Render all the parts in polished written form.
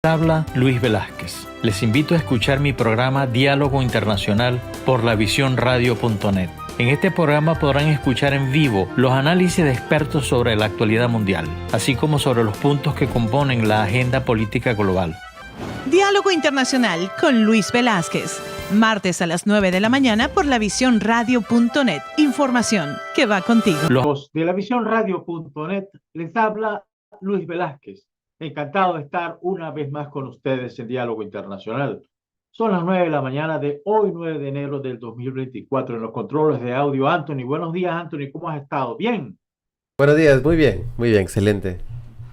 Habla Luis Velázquez. Les invito a escuchar mi programa Diálogo Internacional por lavisiónradio.net. En este programa podrán escuchar en vivo los análisis de expertos sobre la actualidad mundial, así como sobre los puntos que componen la agenda política global. Diálogo Internacional con Luis Velázquez. Martes a las 9 de la mañana por lavisiónradio.net. Información que va contigo. Los de lavisiónradio.net les habla Luis Velázquez. Encantado de estar una vez más con ustedes en Diálogo Internacional. Son las 9 de la mañana de hoy, 9 de enero del 2024. En los controles de audio, Anthony. Buenos días, Anthony. ¿Cómo has estado? ¿Bien? Buenos días, muy bien, excelente.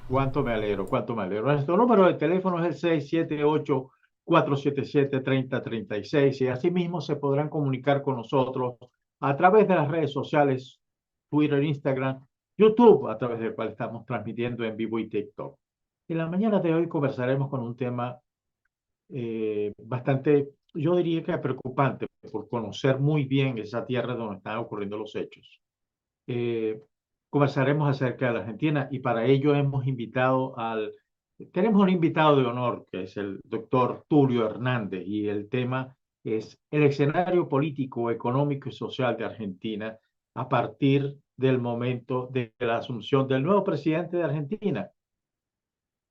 Cuánto me alegro, cuánto me alegro. Nuestro número de teléfono es el 678-477-3036 y asimismo se podrán comunicar con nosotros a través de las redes sociales, Twitter, Instagram, YouTube, a través del cual estamos transmitiendo en vivo y TikTok. En la mañana de hoy conversaremos con un tema bastante, yo diría que preocupante, por conocer muy bien esa tierra donde están ocurriendo los hechos. Conversaremos acerca de la Argentina y para ello tenemos un invitado de honor que es el doctor Tulio Hernández y el tema es el escenario político, económico y social de Argentina a partir del momento de la asunción del nuevo presidente de Argentina,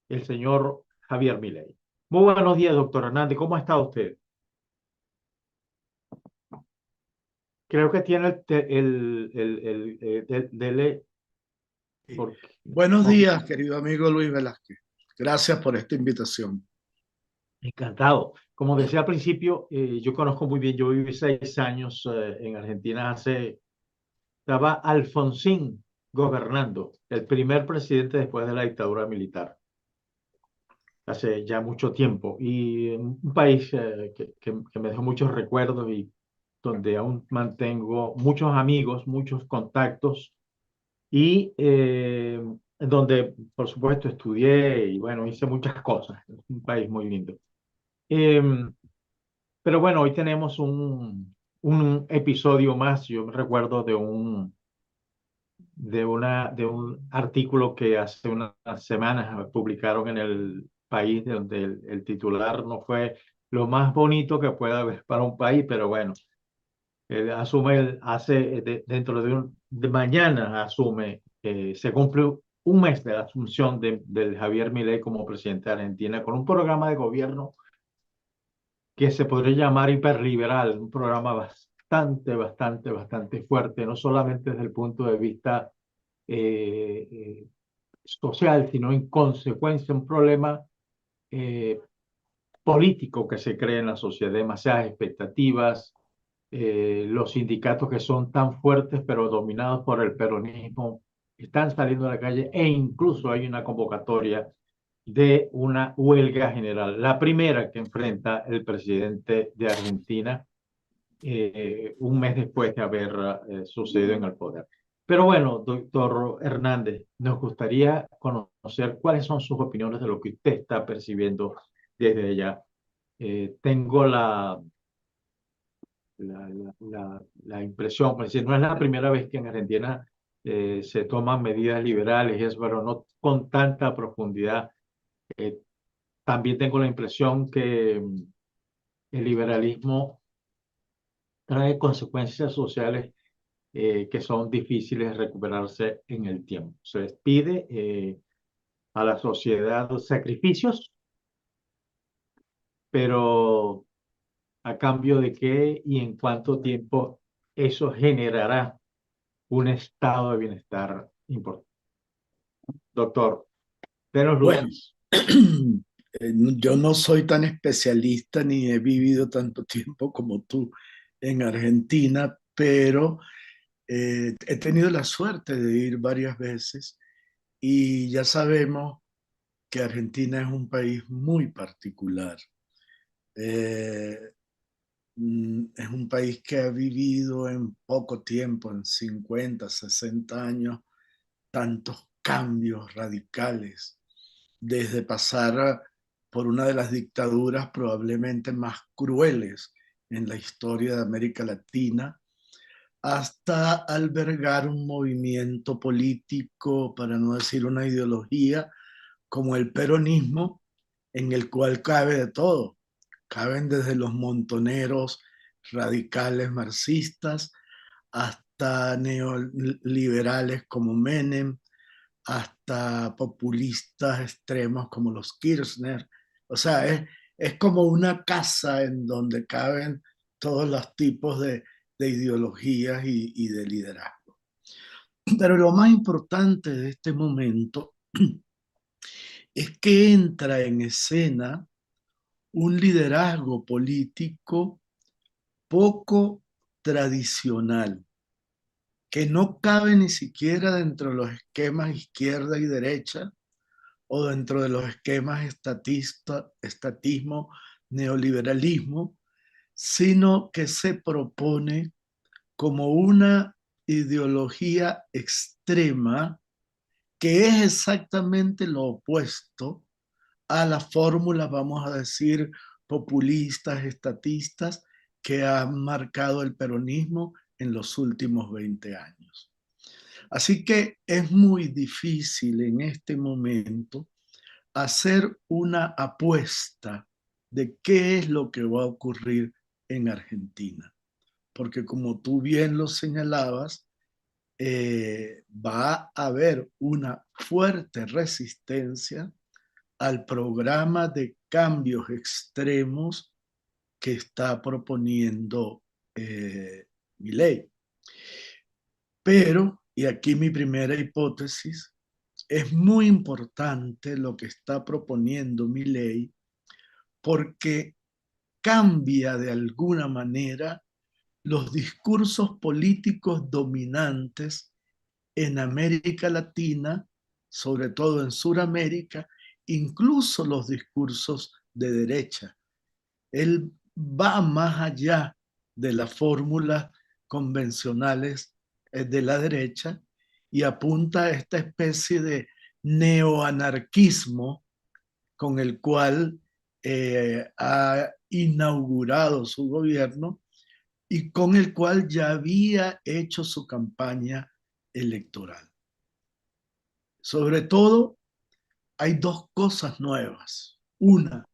el señor Javier Milei. Muy buenos días, doctor Hernández. ¿Cómo está usted? Creo que tiene Buenos días, querido amigo Luis Velázquez. Gracias por esta invitación. Encantado. Como decía al principio, yo conozco muy bien, yo viví 6 años en Argentina. Estaba Alfonsín gobernando, el primer presidente después de la dictadura militar, hace ya mucho tiempo. Y un país que me dejó muchos recuerdos y donde aún mantengo muchos amigos, muchos contactos y donde, por supuesto, estudié y bueno, hice muchas cosas. Es un país muy lindo. Pero bueno, hoy tenemos un episodio más. Yo me recuerdo de un artículo que hace unas semanas publicaron en El País, donde el titular no fue lo más bonito que pueda haber para un país, pero bueno, dentro de mañana se cumple un mes de la asunción del Javier Milei como presidente de Argentina con un programa de gobierno que se podría llamar hiperliberal, un programa bastante fuerte, no solamente desde el punto de vista eh, eh, social, sino en consecuencia un problema eh, político que se crea en la sociedad, demasiadas expectativas, los sindicatos que son tan fuertes pero dominados por el peronismo están saliendo a la calle e incluso hay una convocatoria de una huelga general, la primera que enfrenta el presidente de Argentina un mes después de haber sucedido en el poder. Pero bueno, doctor Hernández, nos gustaría conocer cuáles son sus opiniones de lo que usted está percibiendo desde allá. Tengo la impresión, es decir, no es la primera vez que en Argentina se toman medidas liberales, pero no con tanta profundidad. Eh, También tengo la impresión que el liberalismo trae consecuencias sociales que son difíciles de recuperarse en el tiempo. Se les pide a la sociedad sacrificios, pero a cambio de qué y en cuánto tiempo eso generará un estado de bienestar importante. Doctor, denos Bueno, luz. yo no soy tan especialista ni he vivido tanto tiempo como tú en Argentina, pero he tenido la suerte de ir varias veces y ya sabemos que Argentina es un país muy particular. Eh, es un país que ha vivido en poco tiempo, en 50, 60 años, tantos cambios radicales, desde pasar por una de las dictaduras probablemente más crueles en la historia de América Latina, hasta albergar un movimiento político, para no decir una ideología, como el peronismo, en el cual cabe de todo. Caben desde los montoneros radicales marxistas hasta neoliberales como Menem, hasta populistas extremos como los Kirchner. O sea, es como una casa en donde caben todos los tipos de ideologías y de liderazgo. Pero lo más importante de este momento es que entra en escena un liderazgo político poco tradicional, que no cabe ni siquiera dentro de los esquemas izquierda y derecha o dentro de los esquemas estatismo, neoliberalismo, sino que se propone como una ideología extrema que es exactamente lo opuesto a las fórmulas, vamos a decir, populistas, estatistas, que han marcado el peronismo en los últimos 20 años. Así que es muy difícil en este momento hacer una apuesta de qué es lo que va a ocurrir en Argentina. Porque como tú bien lo señalabas, va a haber una fuerte resistencia al programa de cambios extremos que está proponiendo Milei. Pero, y aquí mi primera hipótesis, es muy importante lo que está proponiendo Milei porque cambia de alguna manera los discursos políticos dominantes en América Latina, sobre todo en Sudamérica, incluso los discursos de derecha. Él va más allá de las fórmulas convencionales de la derecha y apunta a esta especie de neoanarquismo con el cual ha inaugurado su gobierno y con el cual ya había hecho su campaña electoral. Sobre todo, hay dos cosas nuevas. Una,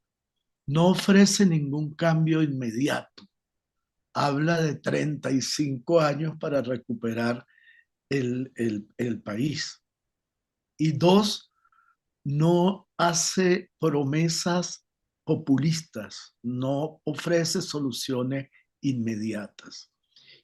no ofrece ningún cambio inmediato. Habla de 35 años para recuperar el país. Y dos, no hace promesas populistas, no ofrece soluciones inmediatas.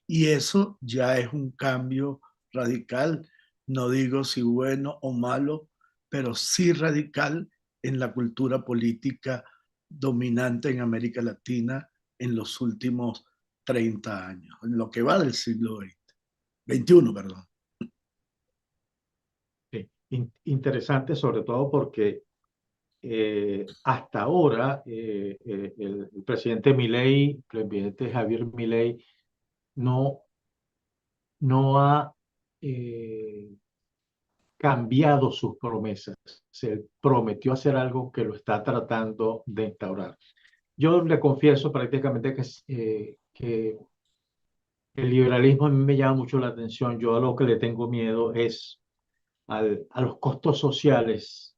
Y eso ya es un cambio radical, no digo si bueno o malo, pero sí radical en la cultura política dominante en América Latina en los últimos 30 años, en lo que va del siglo XX, XXI, perdón. Sí. Interesante sobre todo porque hasta ahora el presidente Milei, el presidente Javier Milei, no, no ha cambiado sus promesas. Se prometió hacer algo que lo está tratando de instaurar. Yo le confieso prácticamente que el liberalismo a mí me llama mucho la atención. Yo a lo que le tengo miedo es a los costos sociales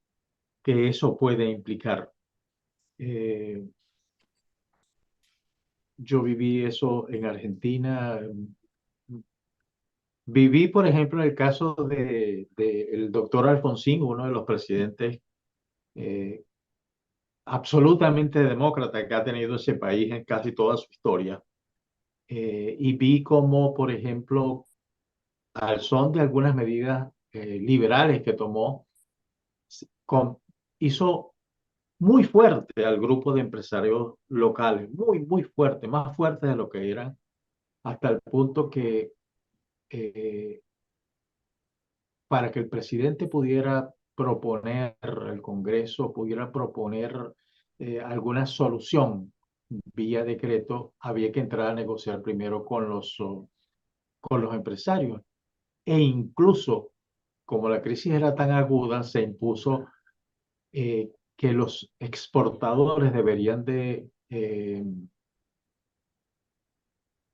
que eso puede implicar. Eh, yo viví eso en Argentina. Viví, por ejemplo, el caso de el doctor Alfonsín, uno de los presidentes eh, absolutamente demócrata que ha tenido ese país en casi toda su historia. Y vi cómo, por ejemplo, al son de algunas medidas liberales que tomó, con, hizo muy fuerte al grupo de empresarios locales, muy, muy fuerte, más fuerte de lo que eran, hasta el punto que eh, para que el presidente pudiera proponer, el Congreso pudiera proponer alguna solución vía decreto, había que entrar a negociar primero con los empresarios. E incluso, como la crisis era tan aguda, se impuso que los exportadores deberían de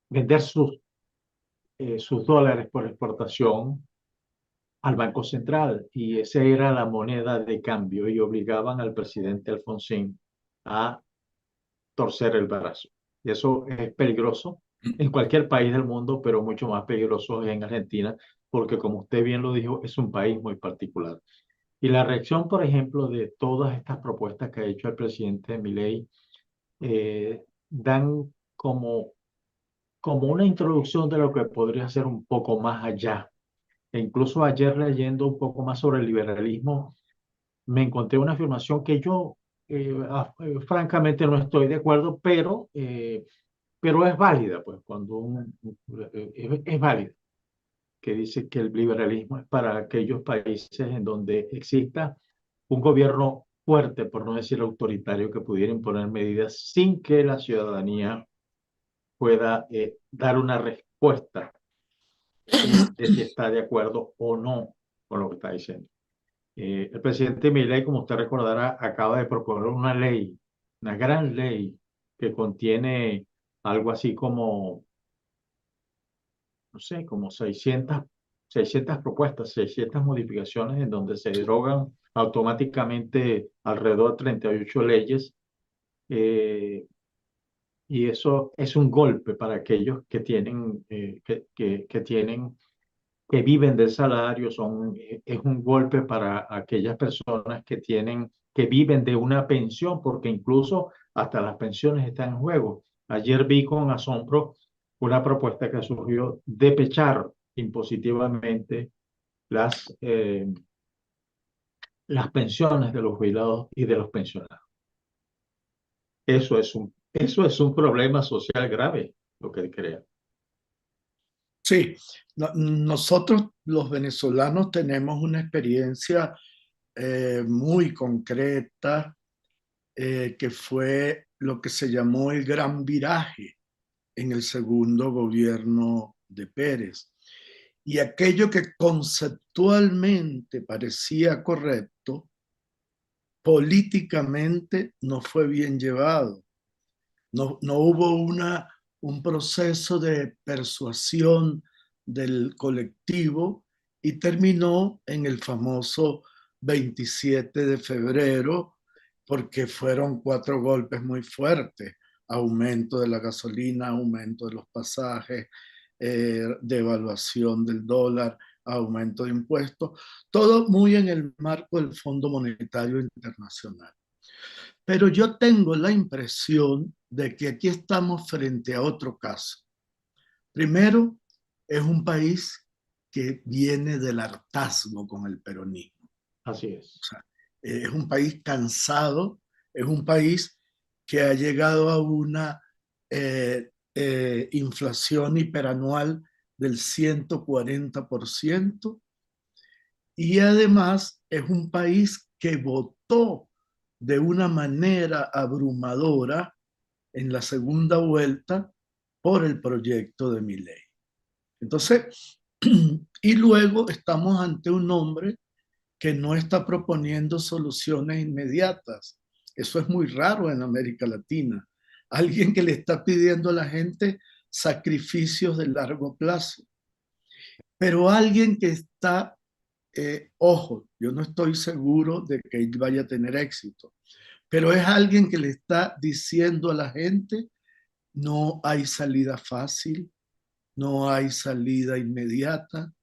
vender sus dólares por exportación al Banco Central y esa era la moneda de cambio y obligaban al presidente Alfonsín a torcer el brazo. Y eso es peligroso en cualquier país del mundo, pero mucho más peligroso en Argentina, porque como usted bien lo dijo, es un país muy particular. Y la reacción, por ejemplo, de todas estas propuestas que ha hecho el presidente Milei, dan como una introducción de lo que podría ser un poco más allá. E incluso ayer leyendo un poco más sobre el liberalismo, me encontré una afirmación que yo francamente no estoy de acuerdo, pero es válida, pues es válida, que dice que el liberalismo es para aquellos países en donde exista un gobierno fuerte, por no decir autoritario, que pudiera imponer medidas sin que la ciudadanía pueda dar una respuesta de si está de acuerdo o no con lo que está diciendo. El presidente Milei, como usted recordará, acaba de proponer una ley, una gran ley, que contiene algo así como, no sé, como 600 propuestas, 600 modificaciones en donde se derogan automáticamente alrededor de 38 leyes. eh, y eso es un golpe para aquellos que tienen, que viven del salario, es un golpe para aquellas personas que viven de una pensión, porque incluso hasta las pensiones están en juego. Ayer vi con asombro una propuesta que surgió de pechar impositivamente las, eh, las pensiones de los jubilados y de los pensionados. Eso es un problema social grave, lo que crea. Sí, nosotros los venezolanos tenemos una experiencia muy concreta que fue lo que se llamó el gran viraje en el segundo gobierno de Pérez. Y aquello que conceptualmente parecía correcto, políticamente no fue bien llevado. No hubo un proceso de persuasión del colectivo y terminó en el famoso 27 de febrero, porque fueron 4 golpes muy fuertes: aumento de la gasolina, aumento de los pasajes, devaluación del dólar, aumento de impuestos, todo muy en el marco del Fondo Monetario Internacional. Pero yo tengo la impresión de que aquí estamos frente a otro caso. Primero, es un país que viene del hartazgo con el peronismo. Así es. O sea, es un país cansado, es un país que ha llegado a una inflación hiperanual del 140%, y además es un país que votó de una manera abrumadora en la segunda vuelta por el proyecto de Milei. Entonces, y luego estamos ante un hombre que no está proponiendo soluciones inmediatas. Eso es muy raro en América Latina. Alguien que le está pidiendo a la gente sacrificios de largo plazo. Pero alguien que está, ojo, yo no estoy seguro de que él vaya a tener éxito, pero es alguien que le está diciendo a la gente: no hay salida fácil, no hay salida inmediata.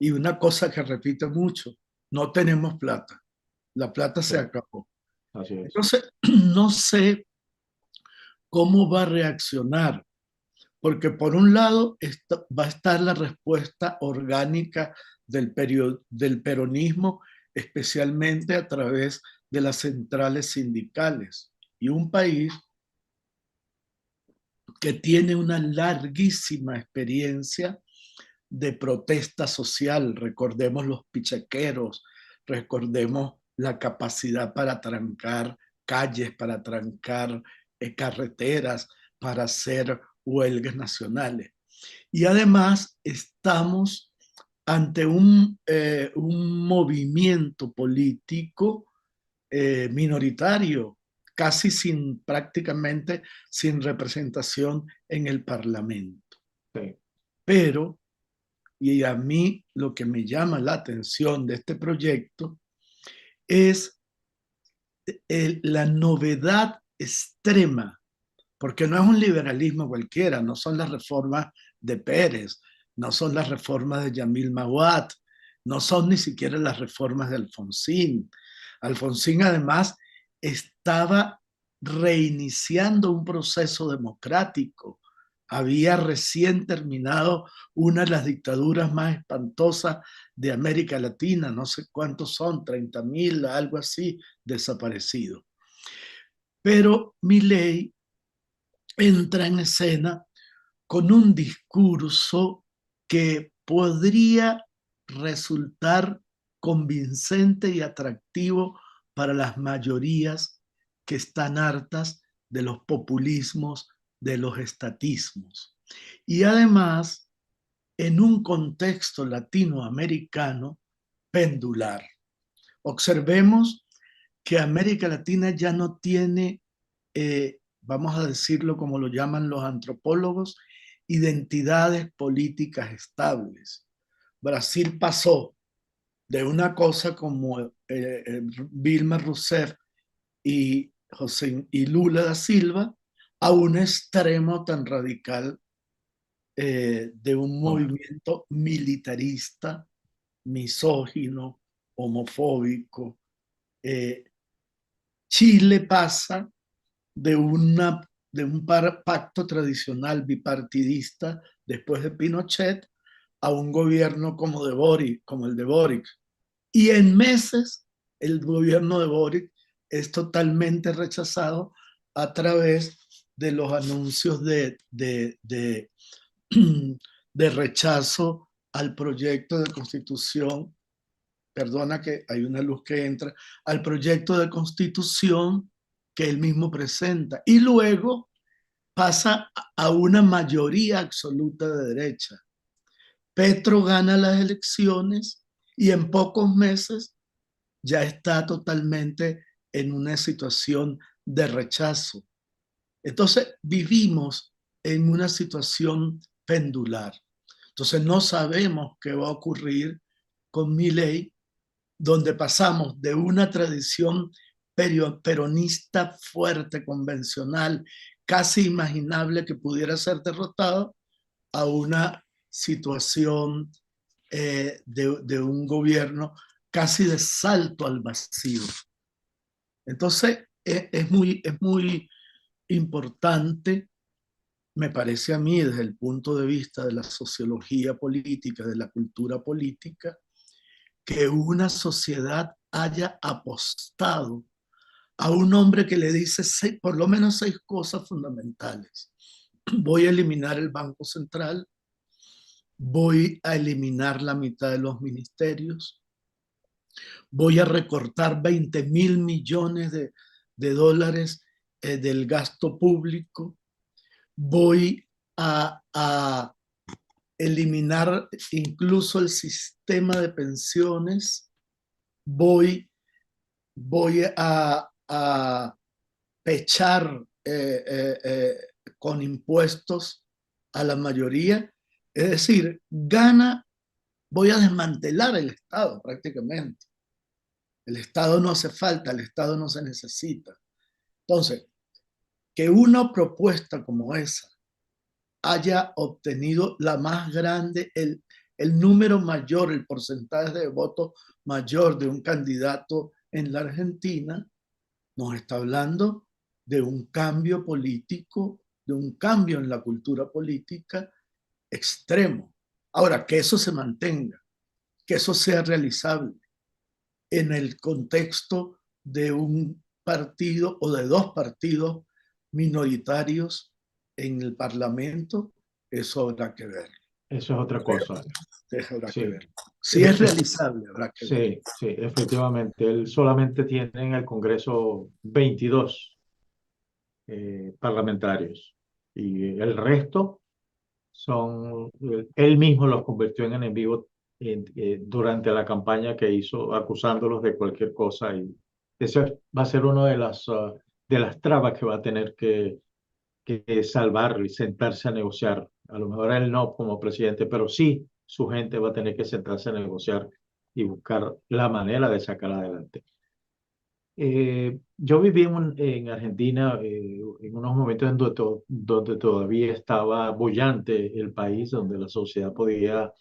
Y una cosa que repite mucho: no tenemos plata, la plata se acabó. Así es. Entonces, no sé cómo va a reaccionar, porque por un lado va a estar la respuesta orgánica del peronismo, especialmente a través de las centrales sindicales, y un país que tiene una larguísima experiencia de protesta social. Recordemos los pichequeros, recordemos la capacidad para trancar calles, para trancar carreteras, para hacer huelgas nacionales. Y además estamos ante un movimiento político minoritario, prácticamente sin representación en el Parlamento. Sí. Pero y a mí lo que me llama la atención de este proyecto es la novedad extrema, porque no es un liberalismo cualquiera, no son las reformas de Pérez, no son las reformas de Yamil Mahuad, no son ni siquiera las reformas de Alfonsín. Alfonsín además estaba reiniciando un proceso democrático. Había recién terminado una de las dictaduras más espantosas de América Latina, no sé cuántos son, 30.000, algo así, desaparecidos. Pero Milei entra en escena con un discurso que podría resultar convincente y atractivo para las mayorías que están hartas de los populismos, de los estatismos. Y además, en un contexto latinoamericano pendular. Observemos que América Latina ya no tiene, vamos a decirlo como lo llaman los antropólogos, identidades políticas estables. Brasil pasó de una cosa como Dilma Rousseff y Lula da Silva a un extremo tan radical de un movimiento militarista, misógino, homofóbico. Chile pasa de un pacto tradicional bipartidista después de Pinochet a un gobierno como el de Boric. Y en meses el gobierno de Boric es totalmente rechazado a través de los anuncios de rechazo al proyecto de constitución. Perdona que hay una luz que entra, al proyecto de constitución que él mismo presenta. Y luego pasa a una mayoría absoluta de derecha. Petro gana las elecciones y en pocos meses ya está totalmente en una situación de rechazo. Entonces vivimos en una situación pendular. Entonces no sabemos qué va a ocurrir con Milei, donde pasamos de una tradición peronista fuerte, convencional, casi imaginable que pudiera ser derrotado, a una situación de un gobierno casi de salto al vacío. Entonces, es muy importante, me parece a mí, desde el punto de vista de la sociología política, de la cultura política, que una sociedad haya apostado a un hombre que le dice por lo menos 6 cosas fundamentales. Voy a eliminar el Banco Central, voy a eliminar la mitad de los ministerios, voy a recortar 20.000 millones de dólares del gasto público, voy a eliminar incluso el sistema de pensiones, voy a pechar con impuestos a la mayoría. Es decir, voy a desmantelar el Estado prácticamente. El Estado no hace falta, el Estado no se necesita. Entonces, que una propuesta como esa haya obtenido la más grande, el número mayor, el porcentaje de votos mayor de un candidato en la Argentina, nos está hablando de un cambio político, de un cambio en la cultura política extremo. Ahora, que eso se mantenga, que eso sea realizable en el contexto de un partido o de 2 partidos minoritarios en el Parlamento, eso habrá que ver. Eso es otra cosa. Habrá que ver. Si es realizable, habrá que ver. Sí, efectivamente. Él solamente tiene en el Congreso 22 parlamentarios y el resto son, él mismo los convirtió en enemigos durante la campaña que hizo, acusándolos de cualquier cosa, y eso va a ser una de las trabas que va a tener que salvar y sentarse a negociar. A lo mejor él no como presidente, pero sí su gente va a tener que sentarse a negociar y buscar la manera de sacar adelante. Yo viví en Argentina en unos momentos en donde todavía estaba bollante el país, donde la sociedad podía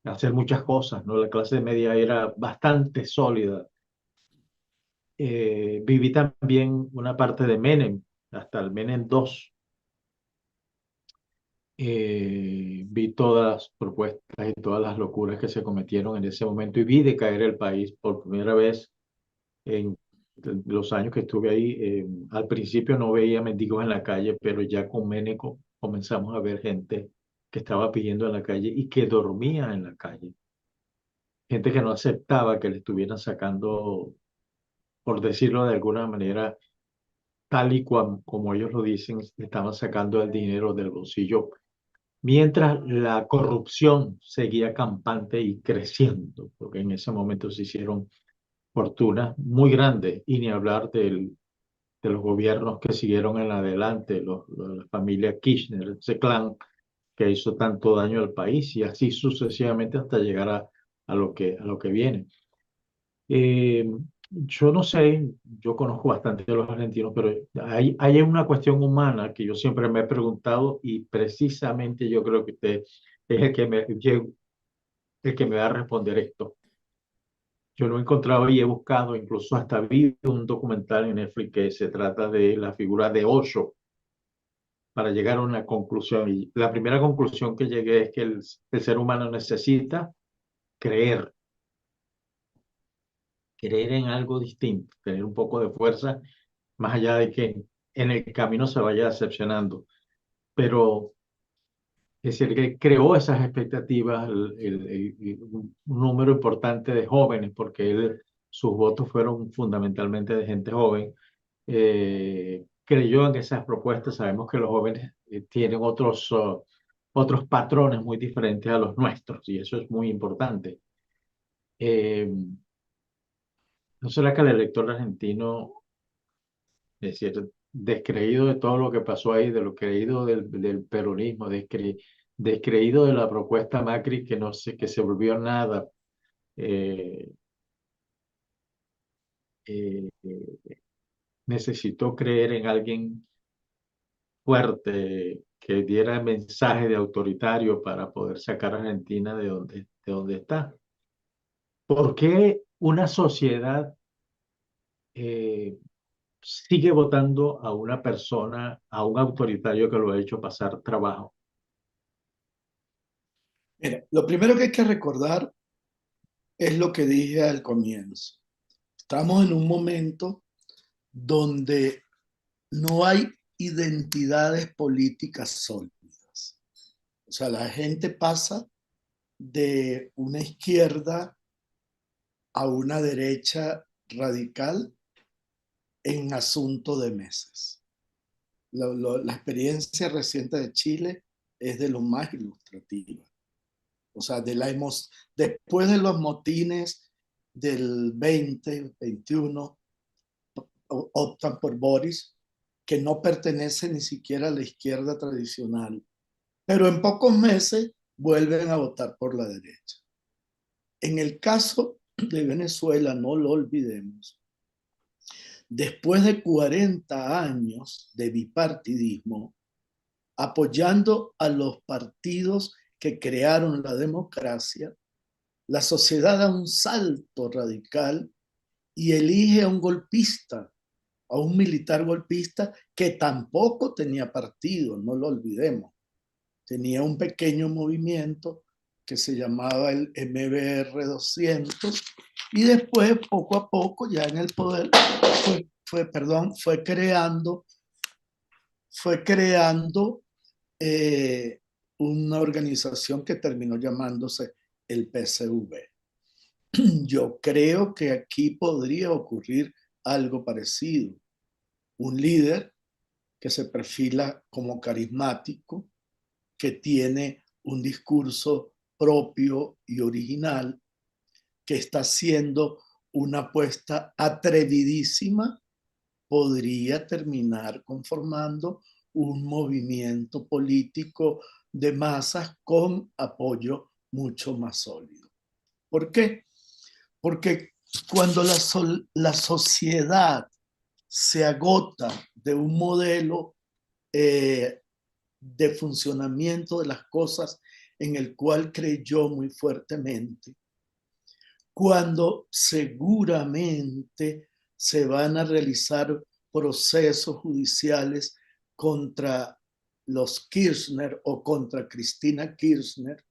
hacer muchas cosas, ¿no? La clase media era bastante sólida. Viví también una parte de Menem, hasta el Menem 2. Vi todas las propuestas y todas las locuras que se cometieron en ese momento y vi decaer el país por primera vez en los años que estuve ahí. Al principio no veía mendigos en la calle, pero ya con Menem comenzamos a ver gente que estaba pidiendo en la calle y que dormía en la calle. Gente que no aceptaba que le estuvieran sacando, por decirlo de alguna manera, tal y como ellos lo dicen, le estaban sacando el dinero del bolsillo, mientras la corrupción seguía campante y creciendo, porque en ese momento se hicieron fortunas muy grandes, y ni hablar de los gobiernos que siguieron en adelante, la familia Kirchner, ese clan que hizo tanto daño al país, y así sucesivamente hasta llegar a lo que viene. Eh, yo no sé, yo conozco bastante de los argentinos, pero hay una cuestión humana que yo siempre me he preguntado, y precisamente yo creo que usted es el que me va a responder esto. Yo lo he encontrado y he buscado, incluso hasta vi un documental en Netflix que se trata de la figura de Osho para llegar a una conclusión. Y la primera conclusión que llegué es que el ser humano necesita creer, creer en algo distinto, tener un poco de fuerza, más allá de que en el camino se vaya decepcionando. Pero es decir, que creó esas expectativas un número importante de jóvenes, porque sus votos fueron fundamentalmente de gente joven. Creyó en esas propuestas. Sabemos que los jóvenes tienen otros patrones muy diferentes a los nuestros, y eso es muy importante. Eh, ¿No será que el elector argentino, es decir, descreído de todo lo que pasó ahí, de lo creído del peronismo, descreído de la propuesta Macri, que no sé, que se volvió nada, eh, eh, necesitó creer en alguien fuerte que diera el mensaje de autoritario para poder sacar a Argentina de donde está? ¿Por qué una sociedad sigue votando a una persona, a un autoritario que lo ha hecho pasar trabajo? Mira, lo primero que hay que recordar es lo que dije al comienzo. Estamos en un momento donde no hay identidades políticas sólidas. O sea, la gente pasa de una izquierda a una derecha radical en asunto de meses. La experiencia reciente de Chile es de lo más ilustrativa. O sea, después de los motines del 2021, optan por Boris, que no pertenece ni siquiera a la izquierda tradicional, pero en pocos meses vuelven a votar por la derecha. En el caso de Venezuela, no lo olvidemos, después de 40 años de bipartidismo, apoyando a los partidos que crearon la democracia, la sociedad da un salto radical y elige a un golpista, a un militar golpista que tampoco tenía partido, no lo olvidemos. Tenía un pequeño movimiento que se llamaba el MBR 200, y después, poco a poco, ya en el poder, fue creando una organización que terminó llamándose el PSV. Yo creo que aquí podría ocurrir algo parecido. Un líder que se perfila como carismático, que tiene un discurso propio y original, que está haciendo una apuesta atrevidísima, podría terminar conformando un movimiento político de masas con apoyo mucho más sólido. ¿Por qué? Porque cuando la sociedad se agota de un modelo de funcionamiento de las cosas en el cual creyó muy fuertemente, cuando seguramente se van a realizar procesos judiciales contra los Kirchner o contra Cristina Kirchner,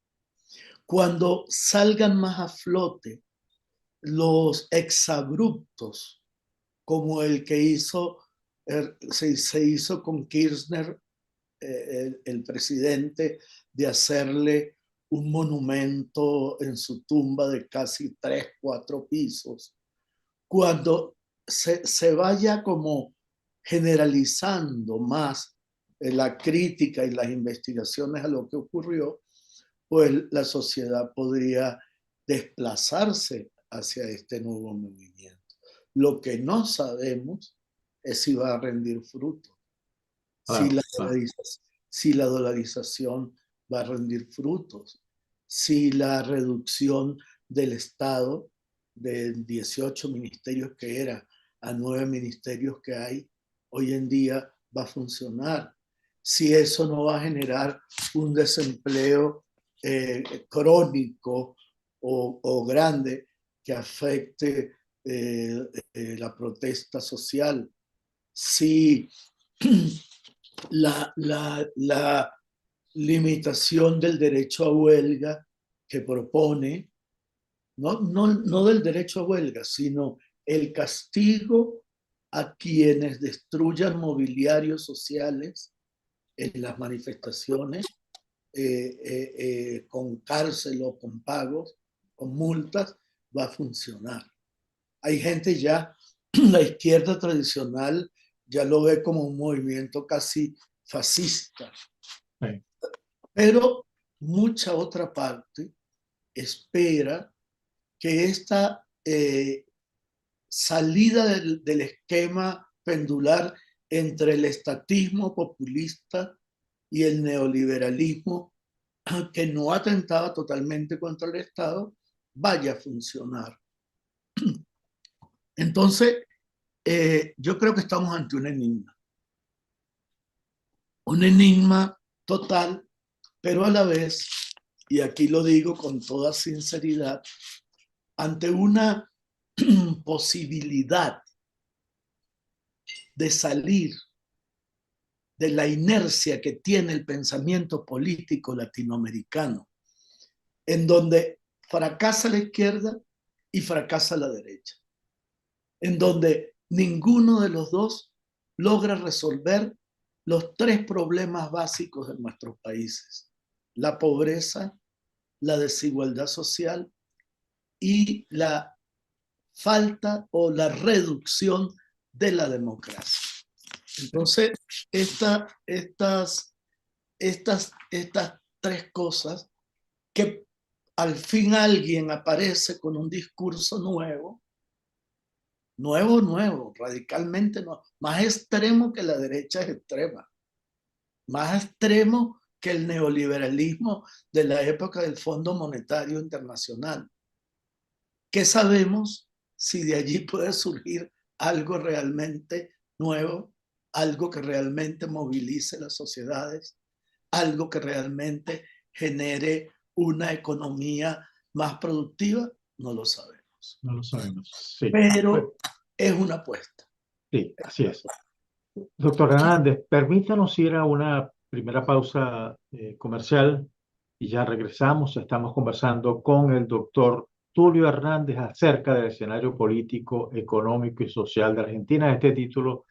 cuando salgan más a flote los exabruptos como el que se hizo con Kirchner, el presidente, de hacerle un monumento en su tumba de casi 3, 4 pisos. Cuando se vaya como generalizando más la crítica y las investigaciones a lo que ocurrió, pues la sociedad podría desplazarse hacia este nuevo movimiento. Lo que no sabemos es si va a rendir fruto, si la dolarización va a rendir frutos, si la reducción del Estado de 18 ministerios que era a 9 ministerios que hay hoy en día va a funcionar, si eso no va a generar un desempleo crónico o grande que afecte la protesta social, si la limitación del derecho a huelga que propone, no del derecho a huelga, sino el castigo a quienes destruyan mobiliarios sociales en las manifestaciones, con cárcel o con pagos, con multas, va a funcionar. Hay gente ya, la izquierda tradicional ya lo ve como un movimiento casi fascista. Sí. Pero mucha otra parte espera que esta salida del esquema pendular entre el estatismo populista y el neoliberalismo, que no atentaba totalmente contra el Estado, vaya a funcionar. Entonces, yo creo que estamos ante un enigma total, pero a la vez, y aquí lo digo con toda sinceridad, ante una posibilidad de salir de la inercia que tiene el pensamiento político latinoamericano, en donde fracasa la izquierda y fracasa la derecha, en donde ninguno de los dos logra resolver los 3 problemas básicos de nuestros países: la pobreza, la desigualdad social y la falta o la reducción de la democracia. Entonces, estas 3 cosas, que al fin alguien aparece con un discurso nuevo, radicalmente nuevo, más extremo que la derecha es extrema, más extremo que el neoliberalismo de la época del Fondo Monetario Internacional. ¿Qué sabemos si de allí puede surgir algo realmente nuevo, algo que realmente movilice las sociedades, algo que realmente genere una economía más productiva? No lo sabemos. No lo sabemos, sí. Pero es una apuesta. Sí, así es. Doctor Hernández, permítanos ir a una primera pausa comercial y ya regresamos. Estamos conversando con el doctor Tulio Hernández acerca del escenario político, económico y social de Argentina. Este título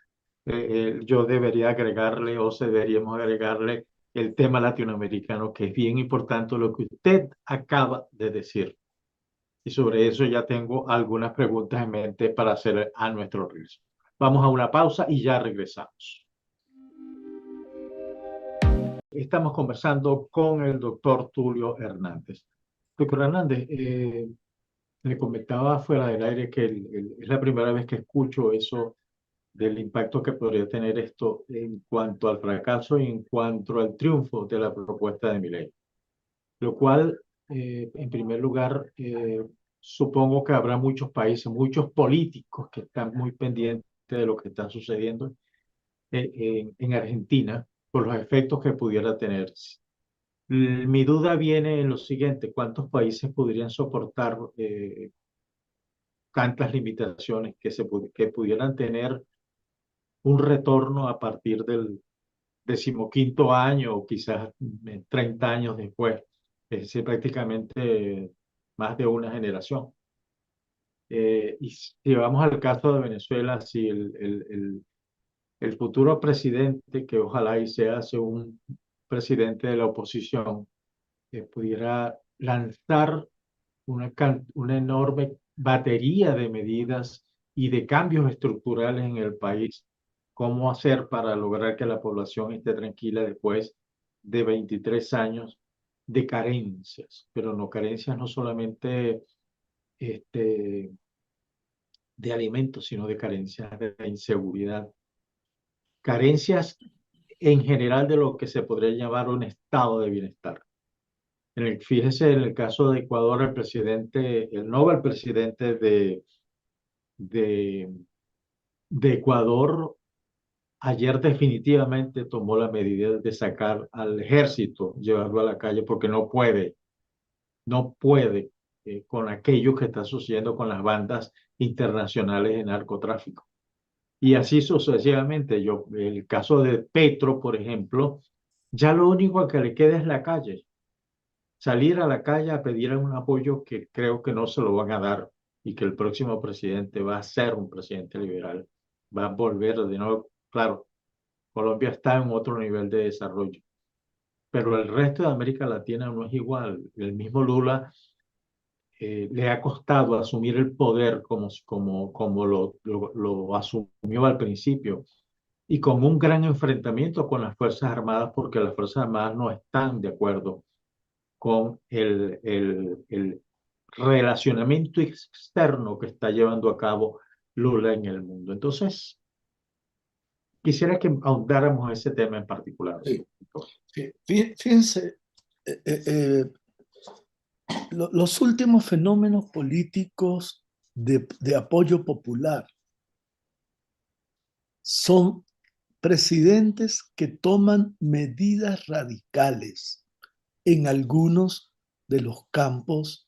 yo debería agregarle, o deberíamos agregarle, el tema latinoamericano, que es bien importante lo que usted acaba de decir. Y sobre eso ya tengo algunas preguntas en mente para hacer a nuestro regreso. Vamos a una pausa y ya regresamos. Estamos conversando con el doctor Tulio Hernández. Doctor Hernández, le comentaba fuera del aire que es la primera vez que escucho eso del impacto que podría tener esto en cuanto al fracaso y en cuanto al triunfo de la propuesta de Milei. Lo cual en primer lugar, supongo que habrá muchos países, muchos políticos que están muy pendientes de lo que está sucediendo en Argentina por los efectos que pudiera tener. Mi duda viene en lo siguiente: ¿cuántos países podrían soportar tantas limitaciones que pudieran tener un retorno a partir del decimoquinto año o quizás 30 años después? Es decir, prácticamente más de una generación. Y si vamos al caso de Venezuela, si el futuro presidente, que ojalá y sea un presidente de la oposición, pudiera lanzar una enorme batería de medidas y de cambios estructurales en el país, cómo hacer para lograr que la población esté tranquila después de 23 años de carencias, pero no carencias no solamente este, de alimentos, sino de carencias de inseguridad, carencias en general de lo que se podría llamar un estado de bienestar. Fíjese, en el caso de Ecuador, el Nobel presidente de, de Ecuador ayer definitivamente tomó la medida de sacar al ejército, llevarlo a la calle, porque no puede con aquello que está sucediendo con las bandas internacionales de narcotráfico. Y así sucesivamente. El caso de Petro, por ejemplo, ya lo único que le queda es la calle. Salir a la calle a pedir un apoyo que creo que no se lo van a dar, y que el próximo presidente va a ser un presidente liberal. Va a volver de nuevo. Claro, Colombia está en otro nivel de desarrollo, pero el resto de América Latina no es igual. El mismo Lula le ha costado asumir el poder como lo asumió al principio, y con un gran enfrentamiento con las Fuerzas Armadas, porque las Fuerzas Armadas no están de acuerdo con el relacionamiento externo que está llevando a cabo Lula en el mundo. Entonces, quisiera que ahondáramos ese tema en particular. Sí. Fíjense, los últimos fenómenos políticos de apoyo popular son presidentes que toman medidas radicales en algunos de los campos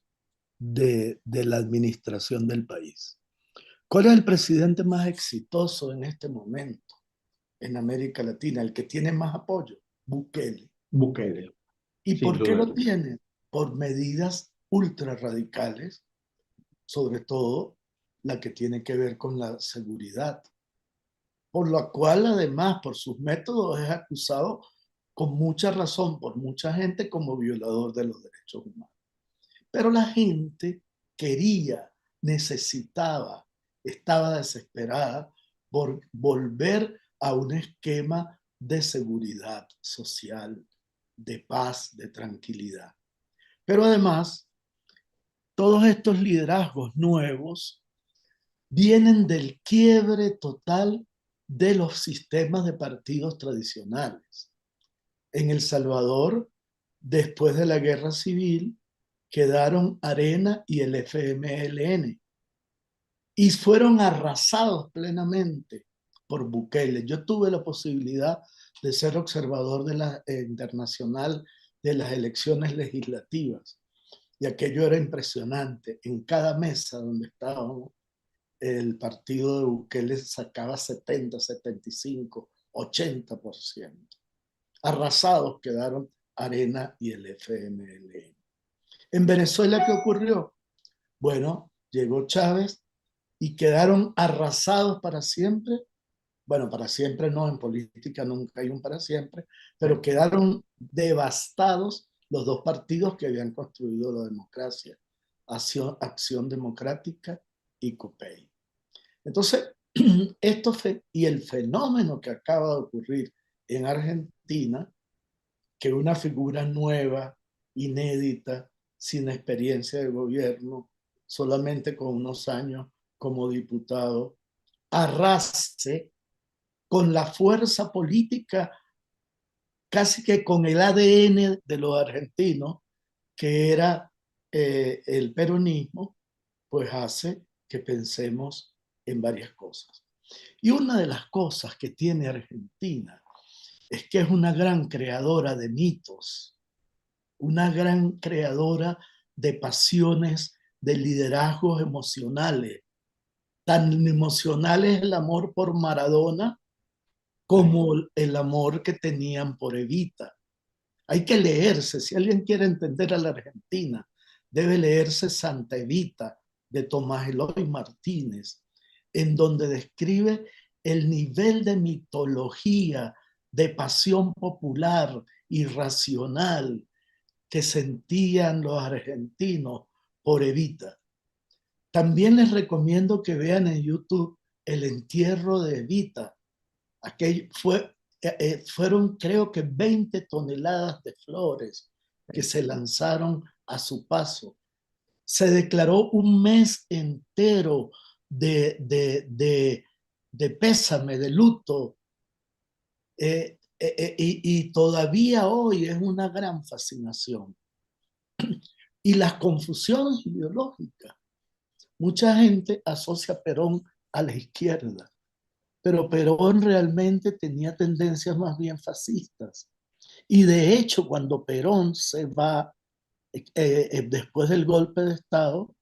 de la administración del país. ¿Cuál es el presidente más exitoso en este momento en América Latina? El que tiene más apoyo, Bukele. Bukele. ¿Y Sin por qué duda. lo tiene? Por medidas ultra radicales, sobre todo la que tiene que ver con la seguridad, por lo cual además por sus métodos es acusado con mucha razón por mucha gente como violador de los derechos humanos. Pero la gente quería, necesitaba, estaba desesperada por volver a un esquema de seguridad social, de paz, de tranquilidad. Pero además, todos estos liderazgos nuevos vienen del quiebre total de los sistemas de partidos tradicionales. En El Salvador, después de la guerra civil, quedaron Arena y el FMLN y fueron arrasados plenamente por Bukele. Yo tuve la posibilidad de ser observador internacional de las elecciones legislativas, y aquello era impresionante. En cada mesa donde estábamos, el partido de Bukele sacaba 70, 75, 80%. Arrasados quedaron Arena y el FMLN. En Venezuela, ¿qué ocurrió? Bueno, llegó Chávez y quedaron arrasados para siempre. Bueno, para siempre no, en política nunca hay un para siempre, pero quedaron devastados los dos partidos que habían construido la democracia, Acción Democrática y COPEI. Entonces, y el fenómeno que acaba de ocurrir en Argentina, que una figura nueva, inédita, sin experiencia de gobierno, solamente con unos años como diputado, arrase con la fuerza política, casi que con el ADN de los argentinos, que era el peronismo pues hace que pensemos en varias cosas. Y una de las cosas que tiene Argentina es que es una gran creadora de mitos, una gran creadora de pasiones, de liderazgos emocionales. Tan emocional es el amor por Maradona como el amor que tenían por Evita. Hay que leerse, si alguien quiere entender a la Argentina, debe leerse Santa Evita de Tomás Eloy Martínez, en donde describe el nivel de mitología, de pasión popular, irracional, que sentían los argentinos por Evita. También les recomiendo que vean en YouTube el entierro de Evita. Fueron creo que 20 toneladas de flores que se lanzaron a su paso. Se declaró un mes entero de pésame, de luto, y todavía hoy es una gran fascinación. Y las confusiones ideológicas. Mucha gente asocia a Perón a la izquierda, pero Perón realmente tenía tendencias más bien fascistas. Y de hecho, cuando Perón se va, después del golpe de Estado,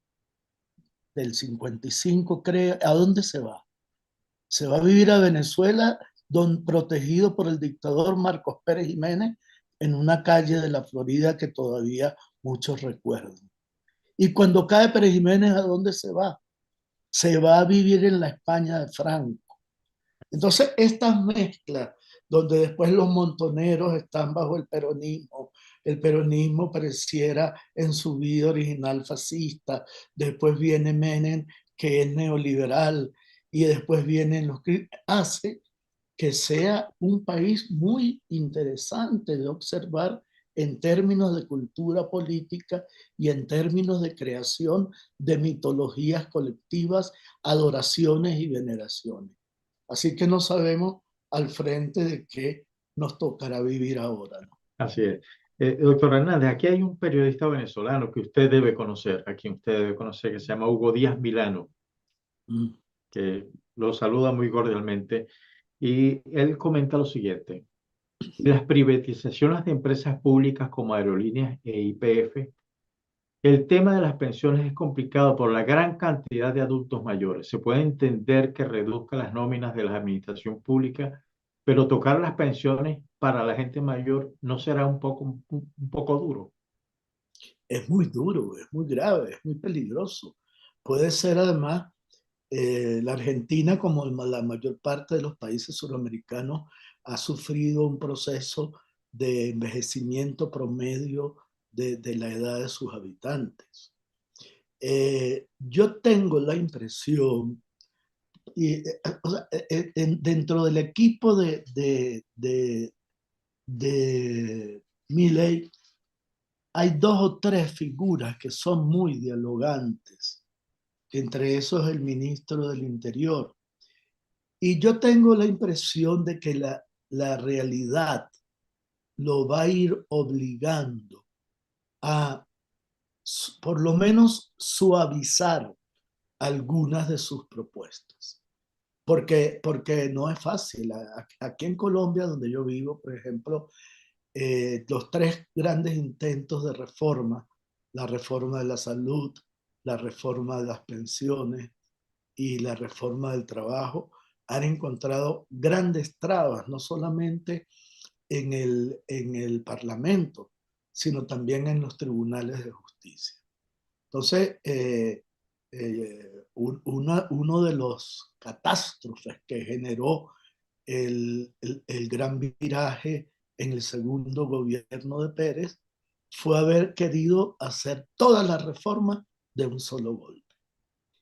del 55, creo, ¿a dónde se va? Se va a vivir a Venezuela, protegido por el dictador Marcos Pérez Jiménez, en una calle de la Florida que todavía muchos recuerdan. Y cuando cae Pérez Jiménez, ¿a dónde se va? Se va a vivir en la España de Franco. Entonces, estas mezclas, donde después los montoneros están bajo el peronismo pareciera en su vida original fascista, después viene Menem, que es neoliberal, y después vienen hace que sea un país muy interesante de observar en términos de cultura política y en términos de creación de mitologías colectivas, adoraciones y veneraciones. Así que no sabemos al frente de qué nos tocará vivir ahora, ¿no? Así es. Doctor Hernández, aquí hay un periodista venezolano que usted debe conocer, a quien usted debe conocer, que se llama Hugo Díaz Milano, Mm. que lo saluda muy cordialmente, y él comenta lo siguiente: las privatizaciones de empresas públicas como aerolíneas e YPF, el tema de las pensiones es complicado por la gran cantidad de adultos mayores. Se puede entender que reduzca las nóminas de la administración pública, pero tocar las pensiones para la gente mayor no será un poco duro. Es muy duro, es muy grave, es muy peligroso. Puede ser además la Argentina, como la mayor parte de los países suramericanos, ha sufrido un proceso de envejecimiento promedio de la edad de sus habitantes. Yo tengo la impresión, o sea, dentro del equipo de Milei, hay dos o tres figuras que son muy dialogantes, entre esos el ministro del Interior. Y yo tengo la impresión de que la realidad lo va a ir obligando a por lo menos suavizar algunas de sus propuestas. Porque no es fácil. Aquí en Colombia, donde yo vivo, por ejemplo, los tres grandes intentos de reforma, la reforma de la salud, la reforma de las pensiones y la reforma del trabajo, han encontrado grandes trabas, no solamente en el Parlamento, sino también en los tribunales de justicia. Entonces, uno de los catástrofes que generó el gran viraje en el segundo gobierno de Pérez fue haber querido hacer todas las reformas de un solo golpe.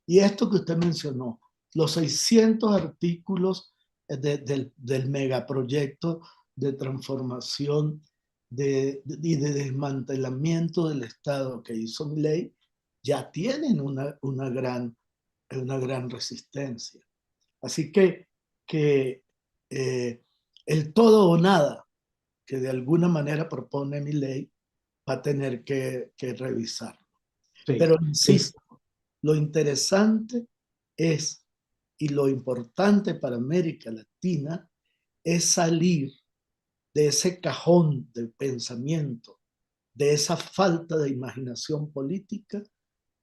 Y esto que usted mencionó, los 600 artículos del megaproyecto de transformación y de desmantelamiento del Estado que hizo Milei, ya tienen una gran resistencia. Así que el todo o nada que de alguna manera propone Milei va a tener que revisarlo. Sí, Pero sí, insisto, lo interesante es, y lo importante para América Latina, es salir de ese cajón de pensamiento, de esa falta de imaginación política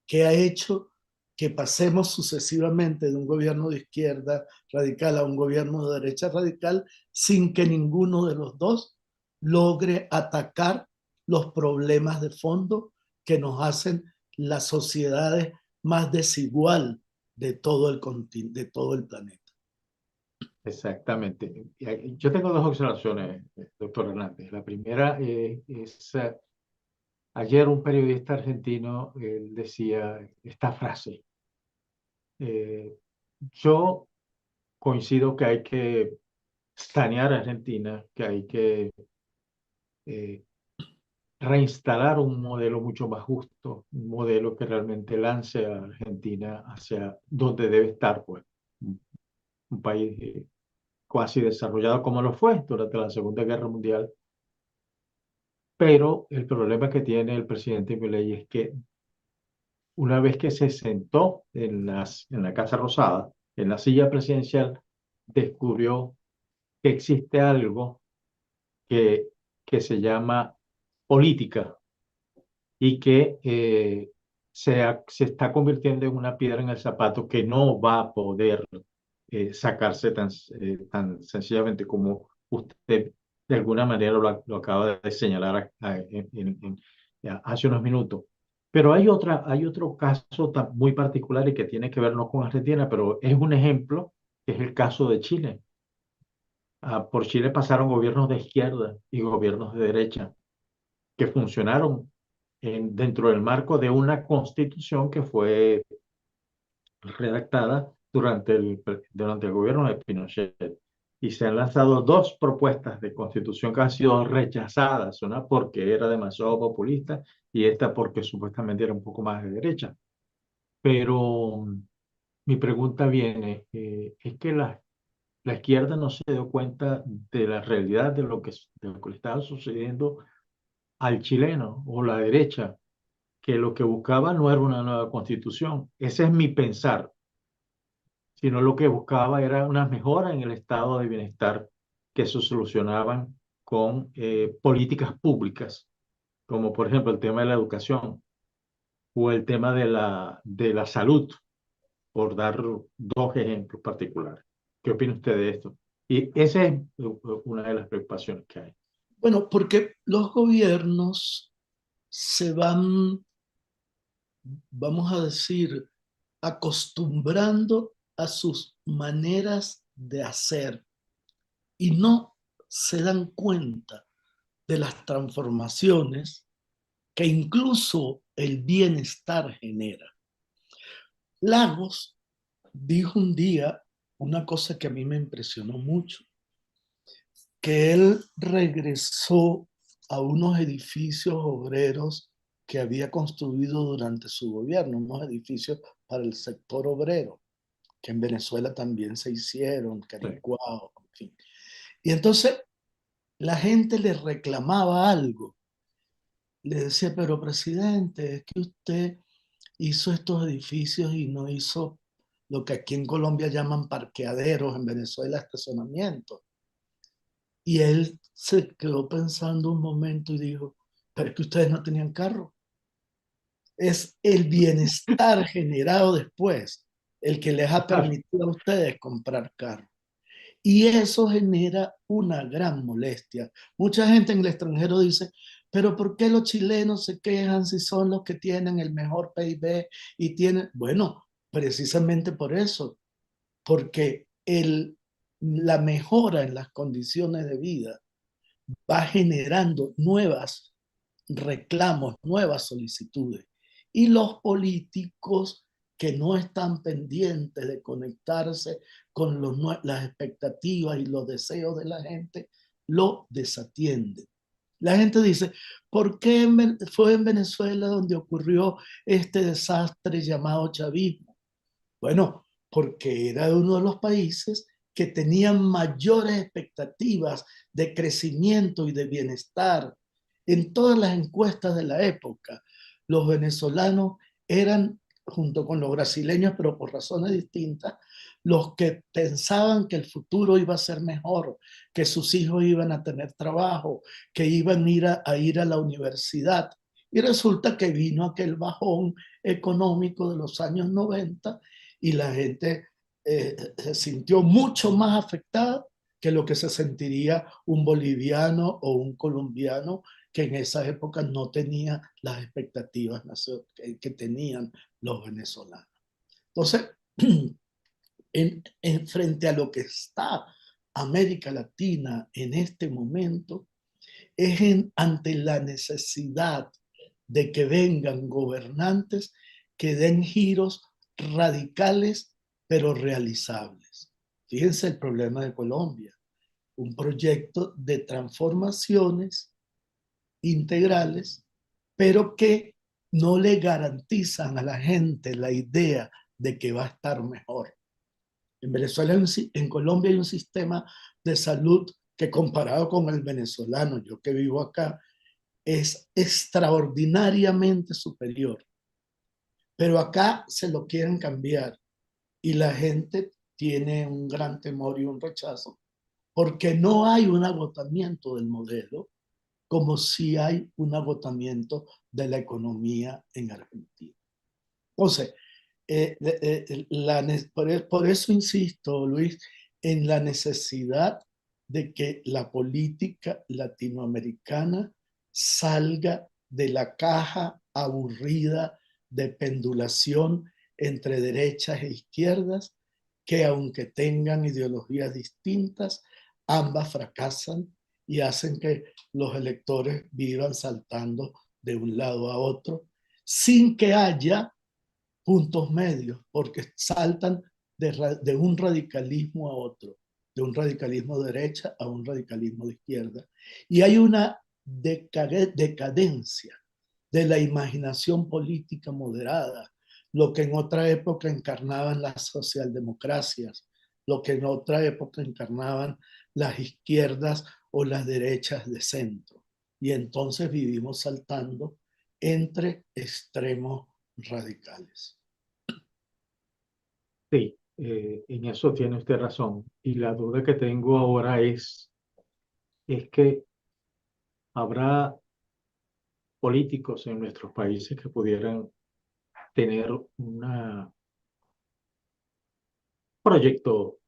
que ha hecho que pasemos sucesivamente de un gobierno de izquierda radical a un gobierno de derecha radical sin que ninguno de los dos logre atacar los problemas de fondo que nos hacen las sociedades más desigual de todo de todo el planeta. exactamente. Yo tengo dos observaciones, doctor Hernández. La primera es, ayer un periodista argentino él decía esta frase. eh, yo coincido que hay que sanear a Argentina, que hay que eh, reinstalar un modelo mucho más justo, un modelo que realmente lance a Argentina hacia donde debe estar, pues, un, un país cuasi desarrollado como lo fue durante la Segunda Guerra Mundial. Pero el problema que tiene el presidente Milei es que una vez que se sentó en la Casa Rosada, en la silla presidencial, descubrió que existe algo que, que se llama política y que se está convirtiendo en una piedra en el zapato que no va a poder sacarse tan sencillamente como usted de alguna manera lo acaba de señalar hace unos minutos. Pero hay otro caso muy particular y que tiene que ver no con Argentina, pero es un ejemplo, que es el caso de Chile. Por Chile pasaron gobiernos de izquierda y gobiernos de derecha que funcionaron dentro del marco de una constitución que fue redactada durante el gobierno de Pinochet. Y se han lanzado dos propuestas de constitución que han sido rechazadas, una porque era demasiado populista y esta porque supuestamente era un poco más de derecha. Pero mi pregunta viene, es que la izquierda no se dio cuenta de la realidad de lo que le estaba sucediendo al chileno o la derecha, que lo que buscaba no era una nueva constitución. Ese es mi pensar, sino lo que buscaba era una mejora en el estado de bienestar que se solucionaban con políticas públicas, como por ejemplo el tema de la educación o el tema de la salud, por dar dos ejemplos particulares. ¿Qué opina usted de esto? Y esa es una de las preocupaciones que hay. Bueno, porque los gobiernos se van, vamos a decir, acostumbrando a sus maneras de hacer y no se dan cuenta de las transformaciones que incluso el bienestar genera. Lagos dijo un día una cosa que a mí me impresionó mucho, que él regresó a unos edificios obreros que había construido durante su gobierno, unos edificios para el sector obrero, que en Venezuela también se hicieron, Sí. Caricuao, en fin. Y entonces la gente le reclamaba algo. Le decía, pero presidente, es que usted hizo estos edificios y no hizo lo que aquí en Colombia llaman parqueaderos, en Venezuela estacionamientos. Y él se quedó pensando un momento y dijo, pero es que ustedes no tenían carro. Es el bienestar generado después el que les ha permitido a ustedes comprar carro. Y eso genera una gran molestia. Mucha gente en el extranjero dice, pero ¿por qué los chilenos se quejan si son los que tienen el mejor PIB y tienen... Bueno, precisamente por eso, porque la mejora en las condiciones de vida va generando nuevas reclamos, nuevas solicitudes. Y los políticos que no están pendientes de conectarse con las expectativas y los deseos de la gente, lo desatienden. La gente dice, ¿por qué fue en Venezuela donde ocurrió este desastre llamado chavismo? Bueno, porque era uno de los países que tenían mayores expectativas de crecimiento y de bienestar. En todas las encuestas de la época, los venezolanos eran, junto con los brasileños, pero por razones distintas, los que pensaban que el futuro iba a ser mejor, que sus hijos iban a tener trabajo, que iban a ir a la universidad. Y resulta que vino aquel bajón económico de los años 90 y la gente se sintió mucho más afectada que lo que se sentiría un boliviano o un colombiano que en esa época no tenía las expectativas que tenían los venezolanos. Entonces, frente a lo que está América Latina en este momento, es ante la necesidad de que vengan gobernantes que den giros radicales pero realizables. Fíjense el problema de Colombia, un proyecto de transformaciones integrales, pero que no le garantizan a la gente la idea de que va a estar mejor. En Venezuela, en Colombia hay un sistema de salud que comparado con el venezolano, yo que vivo acá, es extraordinariamente superior. Pero acá se lo quieren cambiar y la gente tiene un gran temor y un rechazo porque no hay un agotamiento del modelo como si hay un agotamiento de la economía en Argentina. Entonces, por eso insisto, Luis, en la necesidad de que la política latinoamericana salga de la caja aburrida de pendulación entre derechas e izquierdas, que aunque tengan ideologías distintas, ambas fracasan y hacen que los electores vivan saltando de un lado a otro, sin que haya puntos medios, porque saltan de un radicalismo a otro, de un radicalismo de derecha a un radicalismo de izquierda. Y hay una decadencia de la imaginación política moderada, lo que en otra época encarnaban las socialdemocracias, lo que en otra época encarnaban las izquierdas o las derechas de centro. Y entonces vivimos saltando entre extremos radicales. Sí, en eso tiene usted razón. Y la duda que tengo ahora es que habrá políticos en nuestros países que pudieran tener una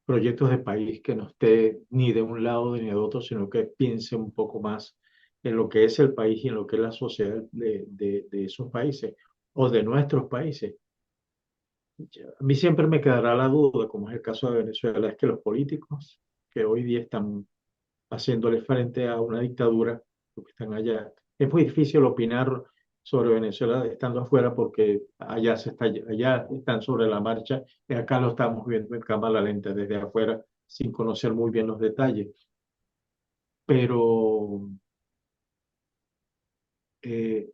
proyectos de país que no esté ni de un lado ni de otro, sino que piense un poco más en lo que es el país y en lo que es la sociedad de esos países o de nuestros países. A mí siempre me quedará la duda, como es el caso de Venezuela, es que los políticos que hoy día están haciéndole frente a una dictadura, los que están allá, es muy difícil opinar sobre Venezuela estando afuera porque allá están sobre la marcha y acá lo estamos viendo en cámara lenta desde afuera sin conocer muy bien los detalles. Pero eh,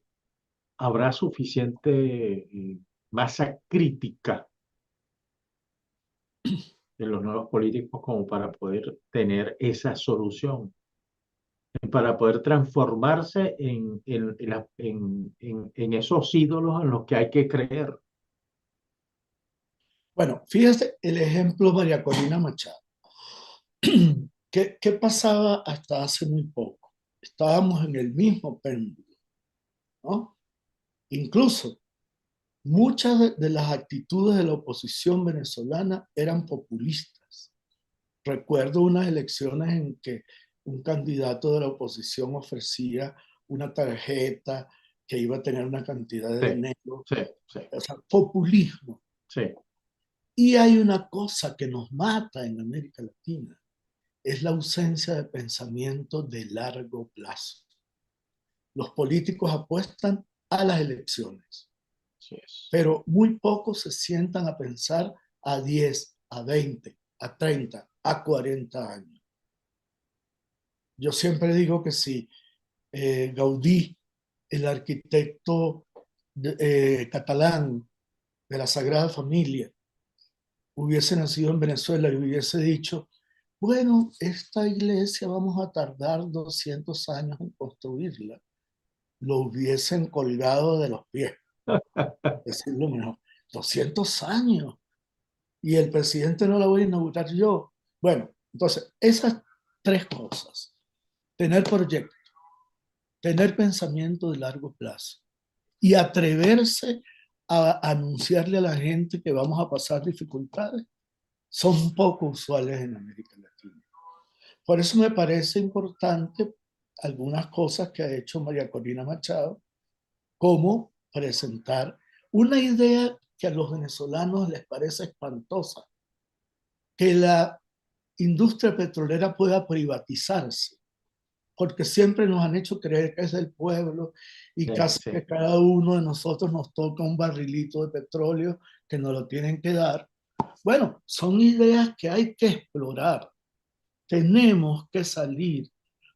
habrá suficiente masa crítica de los nuevos políticos como para poder tener esa solución, para poder transformarse en esos ídolos en los que hay que creer. Bueno, fíjate el ejemplo María Corina Machado. ¿Qué pasaba hasta hace muy poco? Estábamos en el mismo péndulo, ¿no? Incluso muchas de las actitudes de la oposición venezolana eran populistas. Recuerdo unas elecciones en que un candidato de la oposición ofrecía una tarjeta que iba a tener una cantidad de dinero. Sí, sí. O sea, populismo. Sí. Y hay una cosa que nos mata en América Latina, es la ausencia de pensamiento de largo plazo. Los políticos apuestan a las elecciones, Sí es. pero muy pocos se sientan a pensar a 10, a 20, a 30, a 40 años. Yo siempre digo que si Gaudí, el arquitecto catalán de la Sagrada Familia, hubiese nacido en Venezuela y hubiese dicho, bueno, esta iglesia vamos a tardar 200 años en construirla, lo hubiesen colgado de los pies, decirlo mejor, 200 años, y el presidente no la voy a inaugurar yo. Bueno, entonces, esas tres cosas, tener proyectos, tener pensamiento de largo plazo y atreverse a anunciarle a la gente que vamos a pasar dificultades, son poco usuales en América Latina. Por eso me parece importante algunas cosas que ha hecho María Corina Machado, como presentar una idea que a los venezolanos les parece espantosa, que la industria petrolera pueda privatizarse, porque siempre nos han hecho creer que es del pueblo y Sí, casi sí. que cada uno de nosotros nos toca un barrilito de petróleo que nos lo tienen que dar. Bueno, son ideas que hay que explorar. Tenemos que salir,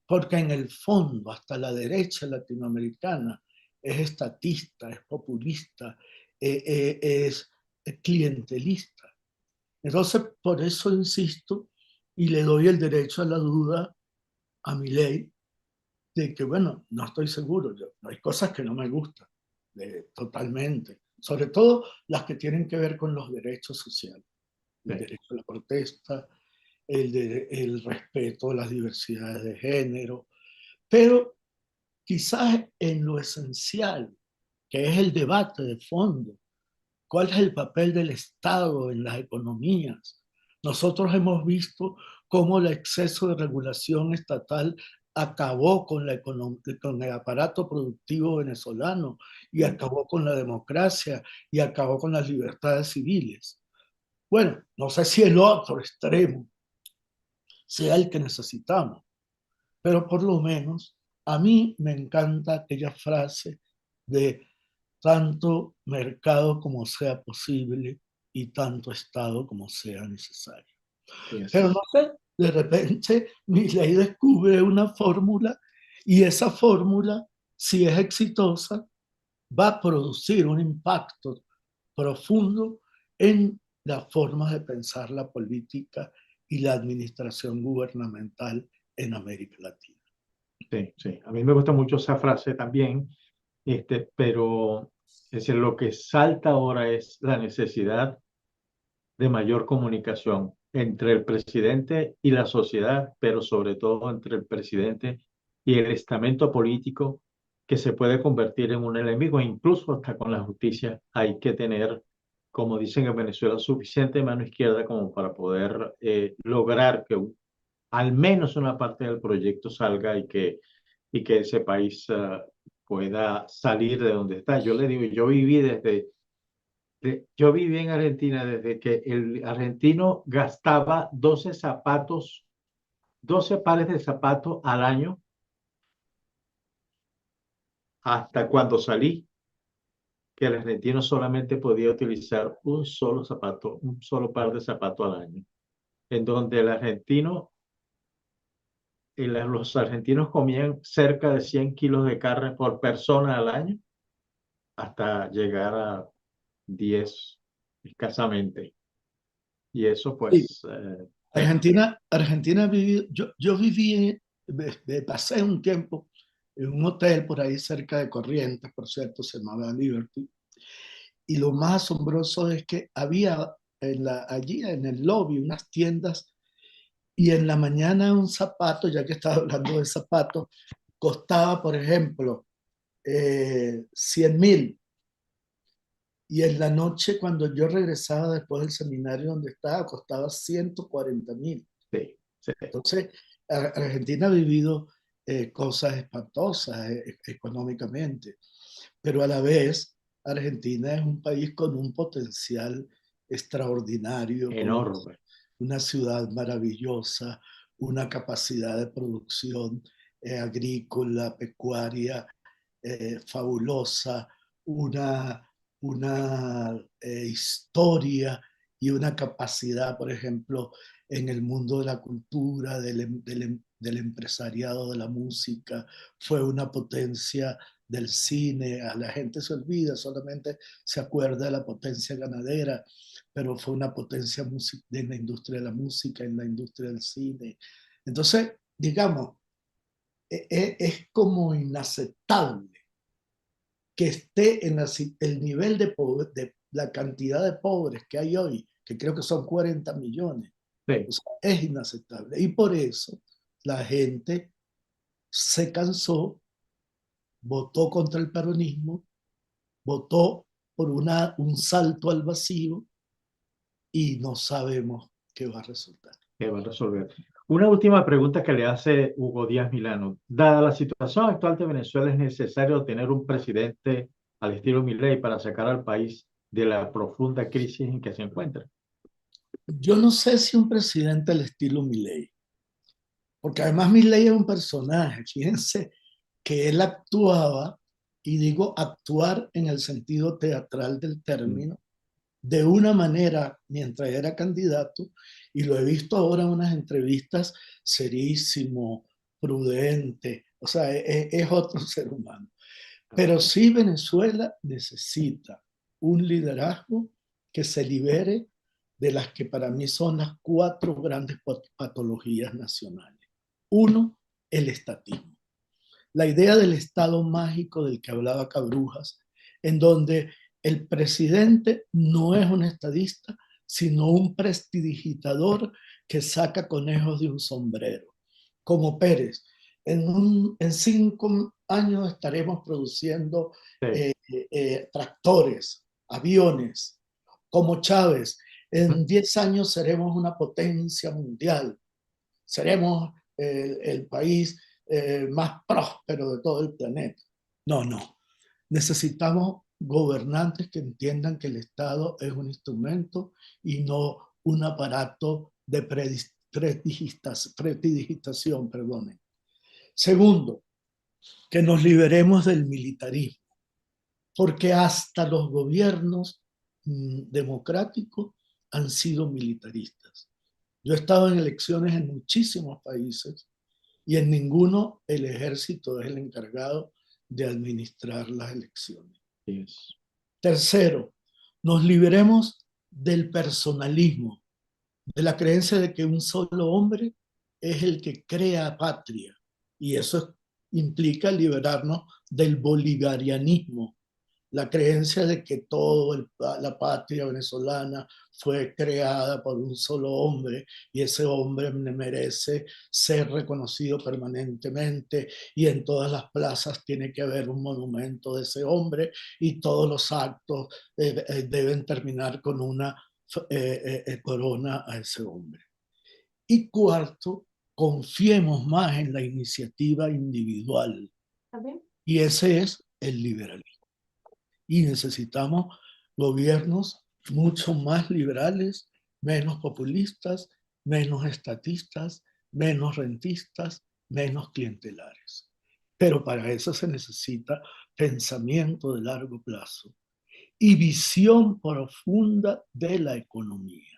porque en el fondo hasta la derecha latinoamericana es estatista, es populista, es clientelista. Entonces, por eso insisto y le doy el derecho a la duda a Milei de que, bueno, no estoy seguro, hay cosas que no me gustan totalmente, sobre todo las que tienen que ver con los derechos sociales, el Sí. derecho a la protesta, el respeto a las diversidades de género, pero quizás en lo esencial, que es el debate de fondo, ¿cuál es el papel del Estado en las economías? Nosotros hemos visto cómo el exceso de regulación estatal acabó con el aparato productivo venezolano y acabó con la democracia y acabó con las libertades civiles. Bueno, no sé si el otro extremo sea el que necesitamos, pero por lo menos a mí me encanta aquella frase de tanto mercado como sea posible y tanto Estado como sea necesario. Pero no Yes. sé, de repente Milei descubre una fórmula y esa fórmula, si es exitosa, va a producir un impacto profundo en la forma de pensar la política y la administración gubernamental en América Latina. Sí, sí. A mí me gusta mucho esa frase también, pero es decir, lo que salta ahora es la necesidad de mayor comunicación entre el presidente y la sociedad, pero sobre todo entre el presidente y el estamento político que se puede convertir en un enemigo, incluso hasta con la justicia. Hay que tener, como dicen en Venezuela, suficiente mano izquierda como para poder lograr que al menos una parte del proyecto salga y que ese país pueda salir de donde está. Yo le digo, yo viví en Argentina desde que el argentino gastaba 12 pares de zapatos al año, hasta cuando salí, que el argentino solamente podía utilizar un solo zapato, un solo par de zapatos al año, en donde los argentinos comían cerca de 100 kilos de carne por persona al año, hasta llegar a 10 escasamente. Y eso Sí, pues, Argentina viví, yo viví, pasé un tiempo en un hotel por ahí cerca de Corrientes, por cierto, se llamaba Liberty, y lo más asombroso es que había allí en el lobby unas tiendas y en la mañana un zapato, ya que estaba hablando de zapatos, costaba, por ejemplo, 100.000. Y en la noche, cuando yo regresaba después del seminario donde estaba, costaba 140.000. sí, sí. Entonces, Argentina ha vivido cosas espantosas económicamente, pero a la vez Argentina es un país con un potencial extraordinario, con Enorme. una ciudad maravillosa, una capacidad de producción agrícola, pecuaria fabulosa, una, una historia y una capacidad, por ejemplo, en el mundo de la cultura, del empresariado, de la música, fue una potencia del cine, a la gente se olvida, solamente se acuerda de la potencia ganadera, pero fue una potencia en la industria de la música, en la industria del cine. Entonces, digamos, es como inaceptable que esté en el nivel de la cantidad de pobres que hay hoy, que creo que son 40 millones. Sí. O sea, es inaceptable. Y por eso la gente se cansó, votó contra el peronismo, votó por un salto al vacío y no sabemos qué va a resultar. Que va a resolver. Una última pregunta que le hace Hugo Díaz Milano. Dada la situación actual de Venezuela, ¿es necesario tener un presidente al estilo Milei para sacar al país de la profunda crisis en que se encuentra? Yo no sé si un presidente al estilo Milei, porque además Milei es un personaje. Fíjense que él actuaba, y digo actuar en el sentido teatral del término, de una manera mientras era candidato, y lo he visto ahora en unas entrevistas, serísimo, prudente, o sea, es otro ser humano. Pero sí Venezuela necesita un liderazgo que se libere de las que para mí son las 4 grandes patologías nacionales. Uno, el estatismo. La idea del Estado mágico del que hablaba Cabrujas, en donde el presidente no es un estadista, sino un prestidigitador que saca conejos de un sombrero. Como Pérez, en 5 años estaremos produciendo Sí. tractores, aviones. Como Chávez, en 10 años seremos una potencia mundial. Seremos el país más próspero de todo el planeta. No, no. Necesitamos gobernantes que entiendan que el Estado es un instrumento y no un aparato de prestidigitación, perdonen. Segundo, que nos liberemos del militarismo, porque hasta los gobiernos democráticos han sido militaristas. Yo he estado en elecciones en muchísimos países y en ninguno el ejército es el encargado de administrar las elecciones. Yes. Tercero, nos liberemos del personalismo, de la creencia de que un solo hombre es el que crea patria. Y eso implica liberarnos del bolivarianismo, la creencia de que toda la patria venezolana fue creada por un solo hombre y ese hombre merece ser reconocido permanentemente y en todas las plazas tiene que haber un monumento de ese hombre y todos los actos deben terminar con una corona a ese hombre. Y cuarto, confiemos más en la iniciativa individual. Y ese es el liberalismo. Y necesitamos gobiernos mucho más liberales, menos populistas, menos estatistas, menos rentistas, menos clientelares. Pero para eso se necesita pensamiento de largo plazo y visión profunda de la economía.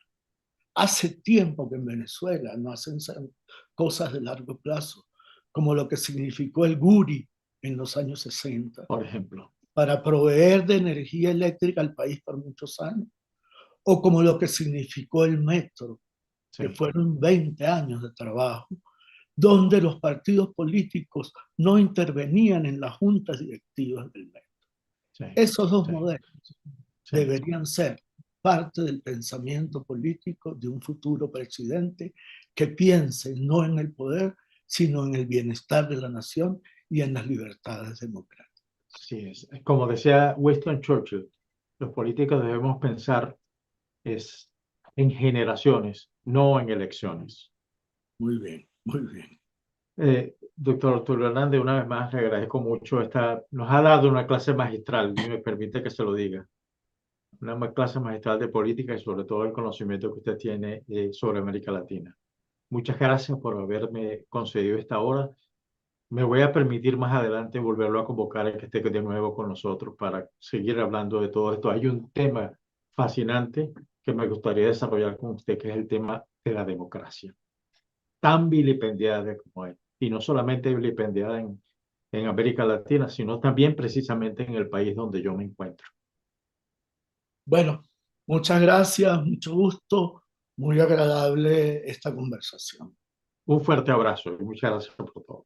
Hace tiempo que en Venezuela no hacen cosas de largo plazo, como lo que significó el Guri en los años 60. Por ejemplo. Para proveer de energía eléctrica al país por muchos años, o como lo que significó el metro, Sí. que fueron 20 años de trabajo, donde los partidos políticos no intervenían en las juntas directivas del metro. Sí. Esos dos Sí. modelos Sí. deberían ser parte del pensamiento político de un futuro presidente que piense no en el poder, sino en el bienestar de la nación y en las libertades democráticas. Así es. Como decía Winston Churchill, los políticos debemos pensar en generaciones, no en elecciones. Muy bien, muy bien. Doctor Arturo Hernández, una vez más le agradezco mucho. Nos ha dado una clase magistral, y me permite que se lo diga. Una clase magistral de política y sobre todo el conocimiento que usted tiene sobre América Latina. Muchas gracias por haberme concedido esta hora. Me voy a permitir más adelante volverlo a convocar a que esté de nuevo con nosotros para seguir hablando de todo esto. Hay un tema fascinante que me gustaría desarrollar con usted, que es el tema de la democracia, tan vilipendiada como es, y no solamente vilipendiada en América Latina, sino también precisamente en el país donde yo me encuentro. Bueno, muchas gracias, mucho gusto, muy agradable esta conversación. Un fuerte abrazo y muchas gracias por todo.